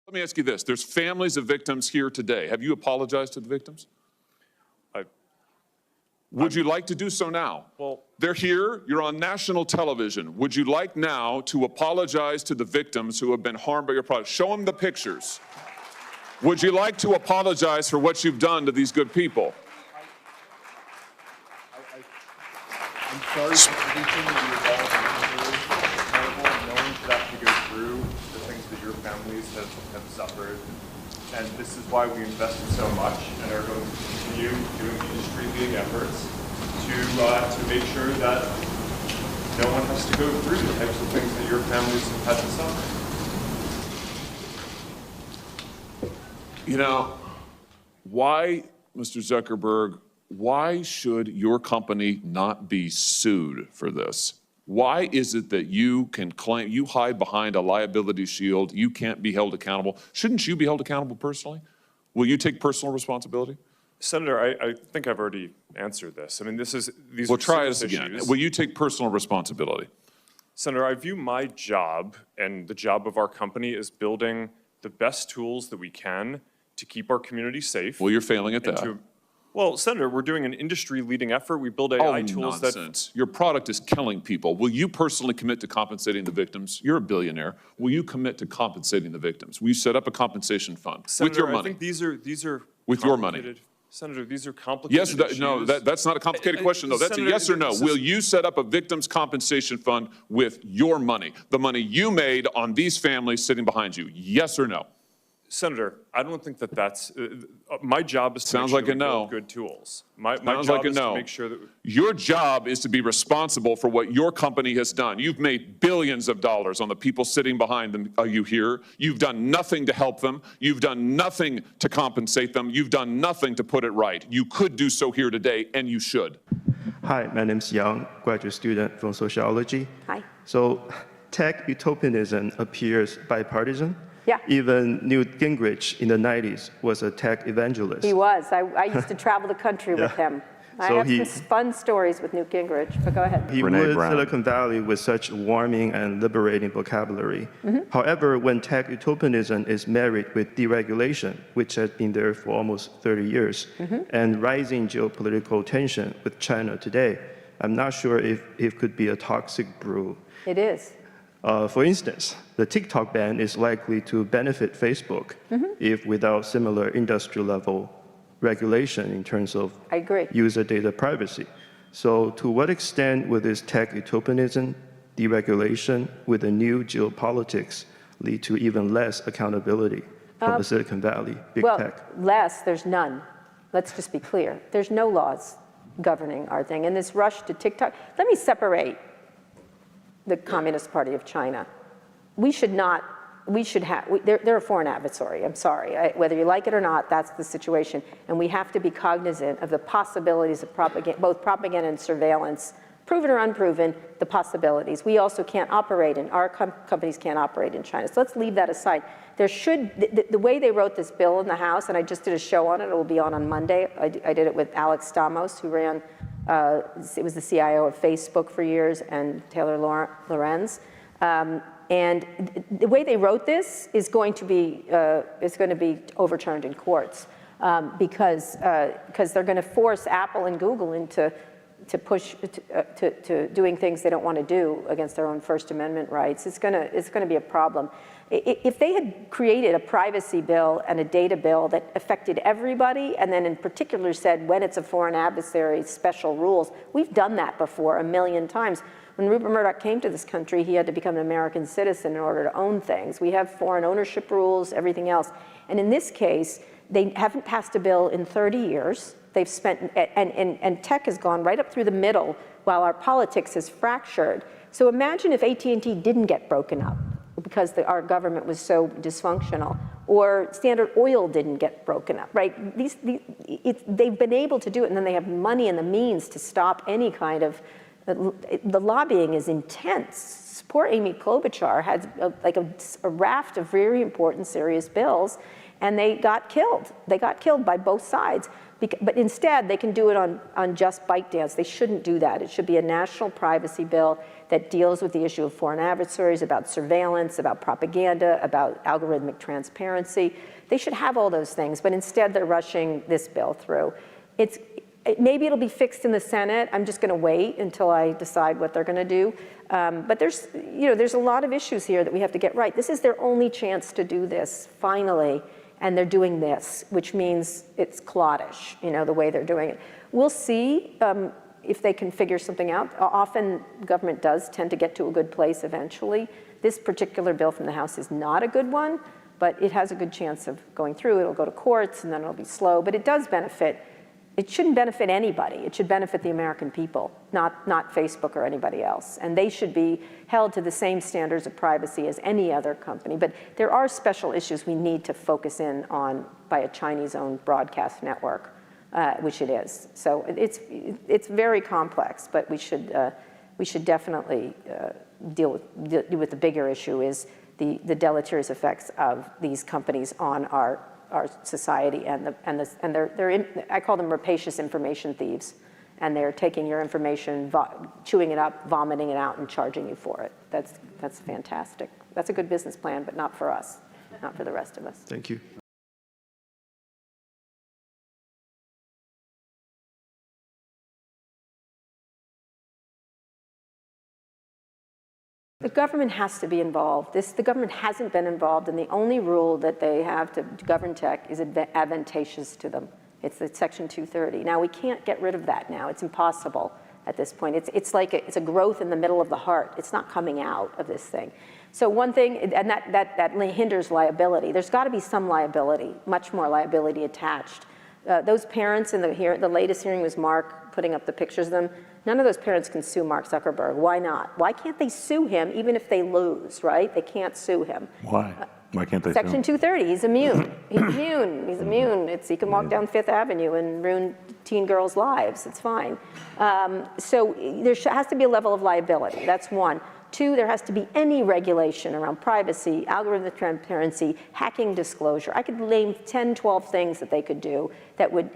Let me ask you this. There's families of victims here today. Have you apologized to the victims? Would you like to do so now? Well, they're here. You're on national television. Would you like now to apologize to the victims who have been harmed by your product? Show them the pictures. Would you like to apologize for what you've done to these good people? I'm sorry for everything that you've all been through. It's terrible. No one should have to go through the things that your families have suffered. And this is why we invested so much and are going to continue doing industry-leading efforts to make sure that no one has to go through the types of things that your families have had to suffer. You know, why, Mr. Zuckerberg, why should your company not be sued for this? Why is it that you can claim, you hide behind a liability shield, you can't be held accountable? Shouldn't you be held accountable personally? Will you take personal responsibility? Senator, I think I've already answered this. I mean, these Well, are try this serious again. issues. Will you take personal responsibility? Senator, I view my job and the job of our company as building the best tools that we can to keep our community safe. Well, you're failing at that. Well, Senator, we're doing an industry-leading effort. We build AI tools nonsense. Your product is killing people. Will you personally commit to compensating the victims? You're a billionaire. Will you commit to compensating the victims? Will you set up a compensation fund Senator, with your money? I think these are with your money. Senator, these are complicated issues. No, that's not a complicated question, though. That's Senator, a yes or no. Will you set up a victims' compensation fund with your money, the money you made on these families sitting behind you? Yes or no? Senator, I don't think that's my job is to make sure we build good tools. My job is to make sure that your job is to be responsible for what your company has done. You've made billions of dollars on the people sitting behind them. Are you here? You've done nothing to help them. You've done nothing to compensate them. You've done nothing to put it right. You could do so here today, and you should. Hi, my name's Yang, graduate student from sociology. Hi. So tech utopianism appears bipartisan. Yeah. Even Newt Gingrich in the 90s was a tech evangelist. He was. I used to travel the country with him. I have some fun stories with Newt Gingrich, but go ahead. He ruled Silicon Valley with such warming and liberating vocabulary. However, when tech utopianism is married with deregulation, which has been there for almost 30 years, and rising geopolitical tension with China today, I'm not sure if it could be a toxic brew. It is. For instance, the TikTok ban is likely to benefit Facebook if without similar industry-level regulation in terms of user data privacy. So to what extent will this tech utopianism, deregulation with the new geopolitics lead to even less accountability from the Silicon Valley, big tech? Less, there's none. Let's just be clear. There's no laws governing our thing. And this rush to TikTok, let me separate the Communist Party of China. They're a foreign adversary, I'm sorry. Whether you like it or not, that's the situation. And we have to be cognizant of the possibilities of both propaganda and surveillance, proven or unproven, the possibilities. We also can't operate our companies can't operate in China. So let's leave that aside. The way they wrote this bill in the House, and I just did a show on it, it will be on Monday. I did it with Alex Stamos, who ran, it was the CIO of Facebook for years, and Taylor Lorenz. And the way they wrote this is going to be overturned in courts because they're going to force Apple and Google into doing things they don't want to do against their own First Amendment rights. It's going to be a problem. If they had created a privacy bill and a data bill that affected everybody, and then in particular said when it's a foreign adversary, special rules, we've done that before a million times. When Rupert Murdoch came to this country, he had to become an American citizen in order to own things. We have foreign ownership rules, everything else. And in this case, they haven't passed a bill in 30 years. They've spent, and tech has gone right up through the middle while our politics is fractured. So imagine if AT&T didn't get broken up because our government was so dysfunctional, or Standard Oil didn't get broken up, right? They've been able to do it, and then they have money and the means to stop any kind of The lobbying is intense. Poor Amy Klobuchar had a raft of very important, serious bills, and they got killed. They got killed by both sides. But instead, they can do it on just ByteDance. They shouldn't do that. It should be a national privacy bill that deals with the issue of foreign adversaries, about surveillance, about propaganda, about algorithmic transparency. They should have all those things, but instead they're rushing this bill through. Maybe it'll be fixed in the Senate. I'm just going to wait until I decide what they're going to do. But there's a lot of issues here that we have to get right. This is their only chance to do this, finally. And they're doing this, which means it's cloddish, the way they're doing it. We'll see if they can figure something out. Often government does tend to get to a good place eventually. This particular bill from the House is not a good one, but it has a good chance of going through. It'll go to courts and then it'll be slow, but it does benefit. It shouldn't benefit anybody. It should benefit the American people, not Facebook or anybody else. And they should be held to the same standards of privacy as any other company. But there are special issues we need to focus in on by a Chinese-owned broadcast network, which it is. So it's very complex, but we should definitely deal with the bigger issue is the deleterious effects of these companies on our society and I call them rapacious information thieves, and they're taking your information, chewing it up, vomiting it out, and charging you for it. That's fantastic. That's a good business plan, but not for us, not for the rest of us. Thank you. The government has to be involved. The government hasn't been involved, and the only rule that they have to govern tech is advantageous to them. It's the Section 230. Now, we can't get rid of that now. It's impossible at this point. It's like it's a growth in the middle of the heart. It's not coming out of this thing. So one thing, and that hinders liability. There's got to be some liability, much more liability attached. Those parents in the latest hearing was Mark putting up the pictures of them. None of those parents can sue Mark Zuckerberg. Why not? Why can't they sue him even if they lose, right? They can't sue him. Why? Why can't they Section 230, he's immune. He's immune. He's immune. He can walk down Fifth Avenue and ruin teen girls' lives. It's fine. So there has to be a level of liability. That's one. Two, there has to be any regulation around privacy, algorithmic transparency, hacking disclosure. I could name 10, 12 things that they could do that would,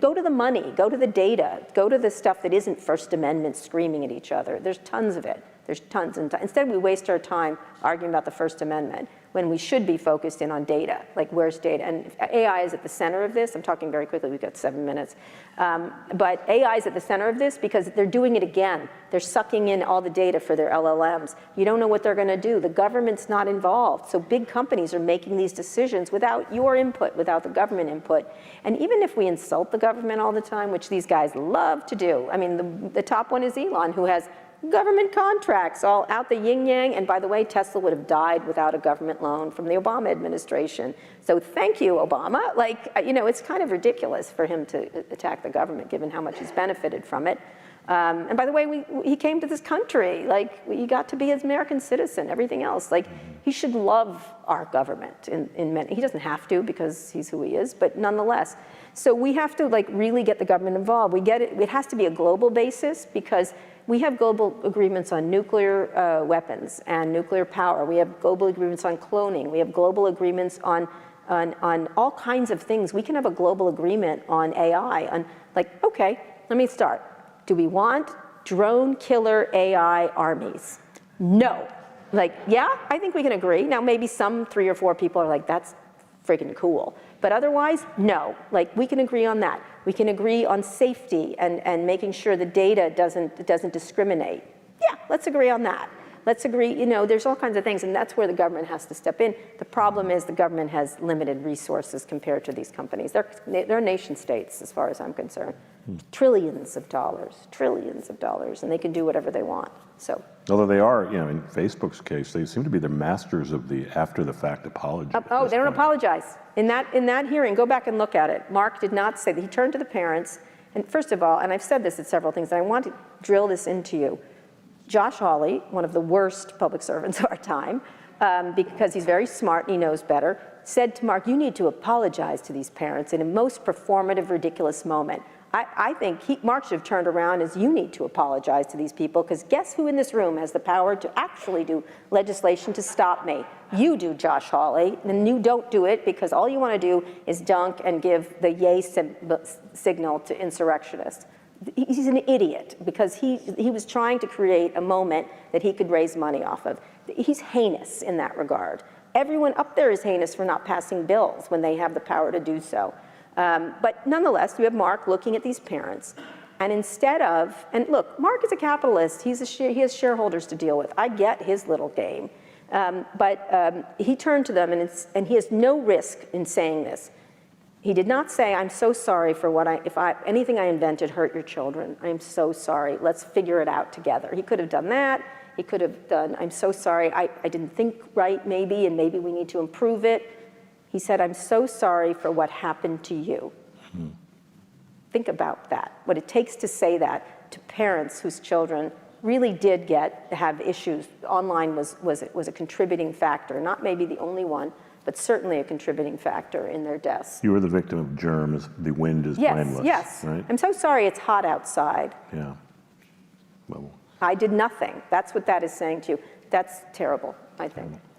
go to the money, go to the data, go to the stuff that isn't First Amendment screaming at each other. There's tons of it. There's tons and tons. Instead, we waste our time arguing about the First Amendment when we should be focused in on data, like where's data? And AI is at the center of this. I'm talking very quickly, we've got 7 minutes. But AI is at the center of this because they're doing it again. They're sucking in all the data for their LLMs. You don't know what they're gonna do. The government's not involved. So big companies are making these decisions without your input, without the government input. And even if we insult the government all the time, which these guys love to do, I mean, the top one is Elon, who has government contracts all out the yin-yang. And by the way, Tesla would have died without a government loan from the Obama administration. So thank you, Obama. It's kind of ridiculous for him to attack the government, given how much he's benefited from it. And by the way, he came to this country. He got to be an American citizen, everything else. He should love our government in many. He doesn't have to because he's who he is, but nonetheless. So we have to really get the government involved. We get it. It has to be a global basis because we have global agreements on nuclear weapons and nuclear power. We have global agreements on cloning. We have global agreements on all kinds of things. We can have a global agreement on AI. Okay, let me start. Do we want drone killer AI armies? No. Yeah, I think we can agree. Now, maybe some 3 or 4 people are like, that's freaking cool. But otherwise, no. We can agree on that. We can agree on safety and making sure the data doesn't discriminate. Yeah, let's agree on that. Let's agree, there's all kinds of things, and that's where the government has to step in. The problem is the government has limited resources compared to these companies. They're nation states, as far as I'm concerned. Trillions of dollars, and they can do whatever they want, so. Although they are, in Facebook's case, they seem to be the masters of the after-the-fact apology. Oh, they don't apologize. In that hearing, go back and look at it. Mark did not say that. He turned to the parents, and first of all, and I've said this at several things, and I want to drill this into you. Josh Hawley, one of the worst public servants of our time, because he's very smart and he knows better, said to Mark, you need to apologize to these parents in a most performative, ridiculous moment. I think Mark should have turned around as you need to apologize to these people, because guess who in this room has the power to actually do legislation to stop me? You do, Josh Hawley, and you don't do it because all you want to do is dunk and give the yay signal to insurrectionists. He's an idiot because he was trying to create a moment that he could raise money off of. He's heinous in that regard. Everyone up there is heinous for not passing bills when they have the power to do so. But nonetheless, you have Mark looking at these parents, and instead of, and look, Mark is a capitalist. He has shareholders to deal with. I get his little game. But he turned to them, and he has no risk in saying this. He did not say, I'm so sorry for what anything I invented hurt your children. I am so sorry. Let's figure it out together. He could have done that. He could have done, I'm so sorry. I didn't think right, maybe, and maybe we need to improve it. He said, I'm so sorry for what happened to you. Think about that, what it takes to say that to parents whose children really did have issues. Online was a contributing factor, not maybe the only one, but certainly a contributing factor in their deaths. You were the victim of germs. The wind is blameless. Yes, right? I'm so sorry it's hot outside. Yeah. Well, I did nothing. That's what that is saying to you. That's terrible, I think.